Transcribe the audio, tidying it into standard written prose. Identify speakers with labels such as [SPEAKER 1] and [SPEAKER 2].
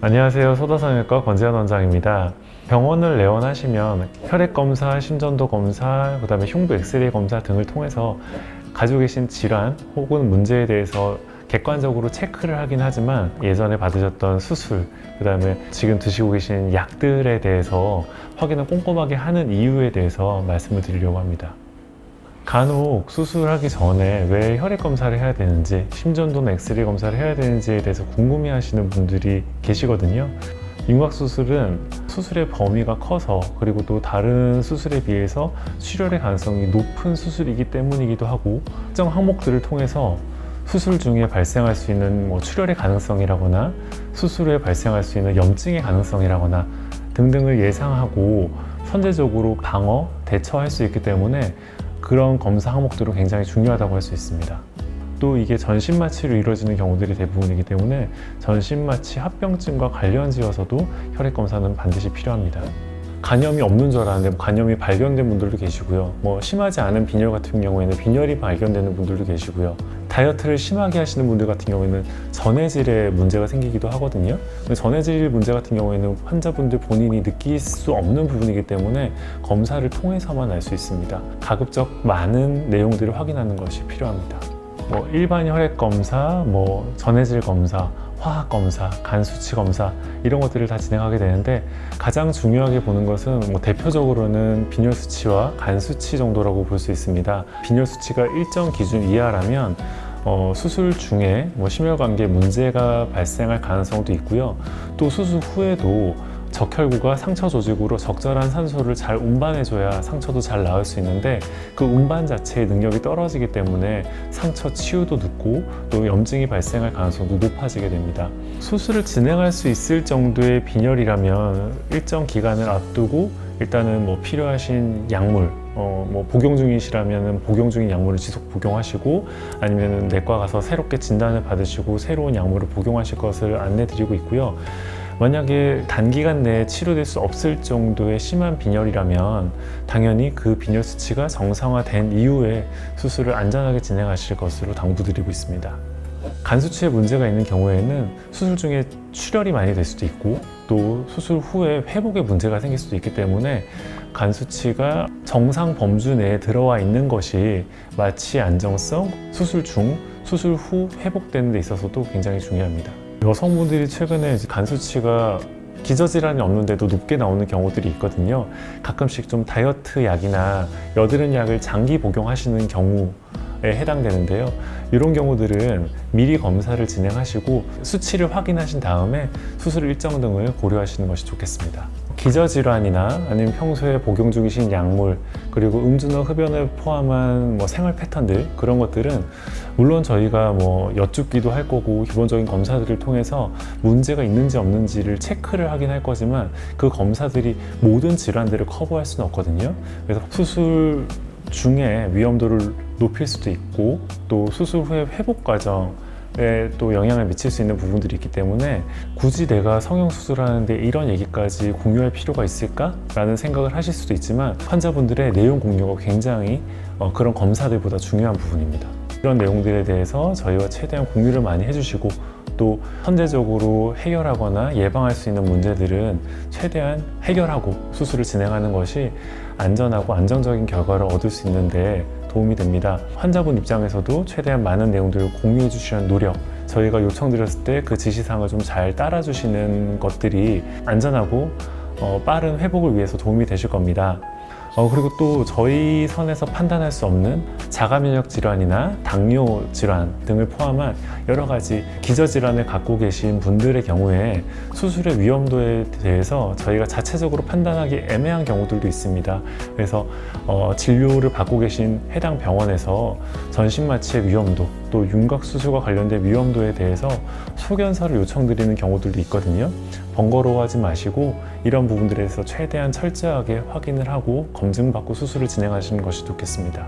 [SPEAKER 1] 안녕하세요. 소다성형외과 권재현 원장입니다. 병원을 내원하시면 혈액검사, 심전도검사, 그 다음에 흉부 엑스레이 검사 등을 통해서 가지고 계신 질환 혹은 문제에 대해서 객관적으로 체크를 하긴 하지만 예전에 받으셨던 수술, 그 다음에 지금 드시고 계신 약들에 대해서 확인을 꼼꼼하게 하는 이유에 대해서 말씀을 드리려고 합니다. 간혹 수술하기 전에 왜 혈액 검사를 해야 되는지, 심전도나 엑스레이 검사를 해야 되는지에 대해서 궁금해 하시는 분들이 계시거든요. 윤곽수술은 수술의 범위가 커서, 그리고 또 다른 수술에 비해서 출혈의 가능성이 높은 수술이기 때문이기도 하고, 특정 항목들을 통해서 수술 중에 발생할 수 있는 출혈의 가능성이라거나 수술 후에 발생할 수 있는 염증의 가능성이라거나 등등을 예상하고 선제적으로 방어, 대처할 수 있기 때문에 그런 검사 항목들은 굉장히 중요하다고 할 수 있습니다. 또 이게 전신마취로 이루어지는 경우들이 대부분이기 때문에 전신마취 합병증과 관련지어서도 혈액검사는 반드시 필요합니다. 간염이 없는 줄 알았는데 간염이 발견된 분들도 계시고요. 심하지 않은 빈혈 같은 경우에는 빈혈이 발견되는 분들도 계시고요. 다이어트를 심하게 하시는 분들 같은 경우에는 전해질에 문제가 생기기도 하거든요. 전해질 문제 같은 경우에는 환자분들 본인이 느낄 수 없는 부분이기 때문에 검사를 통해서만 알 수 있습니다. 가급적 많은 내용들을 확인하는 것이 필요합니다. 일반 혈액 검사, 전해질 검사, 화학 검사, 간 수치 검사 이런 것들을 다 진행하게 되는데 가장 중요하게 보는 것은 대표적으로는 빈혈 수치와 간 수치 정도라고 볼 수 있습니다. 빈혈 수치가 일정 기준 이하라면 수술 중에 심혈관계에 문제가 발생할 가능성도 있고요. 또 수술 후에도 적혈구가 상처 조직으로 적절한 산소를 잘 운반해줘야 상처도 잘 나을 수 있는데 그 운반 자체의 능력이 떨어지기 때문에 상처 치유도 늦고 또 염증이 발생할 가능성도 높아지게 됩니다. 수술을 진행할 수 있을 정도의 빈혈이라면 일정 기간을 앞두고 일단은 필요하신 약물, 복용 중이시라면 복용 중인 약물을 지속 복용하시고 아니면 내과 가서 새롭게 진단을 받으시고 새로운 약물을 복용하실 것을 안내드리고 있고요. 만약에 단기간 내에 치료될 수 없을 정도의 심한 빈혈이라면 당연히 그 빈혈 수치가 정상화된 이후에 수술을 안전하게 진행하실 것으로 당부드리고 있습니다. 간 수치에 문제가 있는 경우에는 수술 중에 출혈이 많이 될 수도 있고 또 수술 후에 회복에 문제가 생길 수도 있기 때문에 간 수치가 정상 범주 내에 들어와 있는 것이 마취 안정성, 수술 중, 수술 후 회복되는 데 있어서도 굉장히 중요합니다. 여성분들이 최근에 간 수치가 기저질환이 없는데도 높게 나오는 경우들이 있거든요. 가끔씩 좀 다이어트 약이나 여드름 약을 장기 복용하시는 경우에 해당되는데요. 이런 경우들은 미리 검사를 진행하시고 수치를 확인하신 다음에 수술 일정 등을 고려하시는 것이 좋겠습니다. 기저질환이나 아니면 평소에 복용 중이신 약물 그리고 음주나 흡연을 포함한 생활 패턴들 그런 것들은 물론 저희가 여쭙기도 할 거고 기본적인 검사들을 통해서 문제가 있는지 없는지를 체크를 하긴 할 거지만 그 검사들이 모든 질환들을 커버할 수는 없거든요. 그래서 수술 중에 위험도를 높일 수도 있고 또 수술 후에 회복 과정에 또 영향을 미칠 수 있는 부분들이 있기 때문에 굳이 내가 성형수술하는데 이런 얘기까지 공유할 필요가 있을까? 라는 생각을 하실 수도 있지만 환자분들의 내용 공유가 굉장히 그런 검사들보다 중요한 부분입니다. 이런 내용들에 대해서 저희와 최대한 공유를 많이 해주시고 또 선제적으로 해결하거나 예방할 수 있는 문제들은 최대한 해결하고 수술을 진행하는 것이 안전하고 안정적인 결과를 얻을 수 있는데 도움이 됩니다. 환자분 입장에서도 최대한 많은 내용들을 공유해 주시는 노력, 저희가 요청드렸을 때 그 지시사항을 좀 잘 따라주시는 것들이 안전하고 빠른 회복을 위해서 도움이 되실 겁니다. 그리고 또 저희 선에서 판단할 수 없는 자가면역 질환이나 당뇨 질환 등을 포함한 여러 가지 기저질환을 갖고 계신 분들의 경우에 수술의 위험도에 대해서 저희가 자체적으로 판단하기 애매한 경우들도 있습니다. 그래서 진료를 받고 계신 해당 병원에서 전신마취의 위험도 또 윤곽수술과 관련된 위험도에 대해서 소견서를 요청드리는 경우들도 있거든요. 번거로워하지 마시고 이런 부분들에 대해서 최대한 철저하게 확인을 하고 검증받고 수술을 진행하시는 것이 좋겠습니다.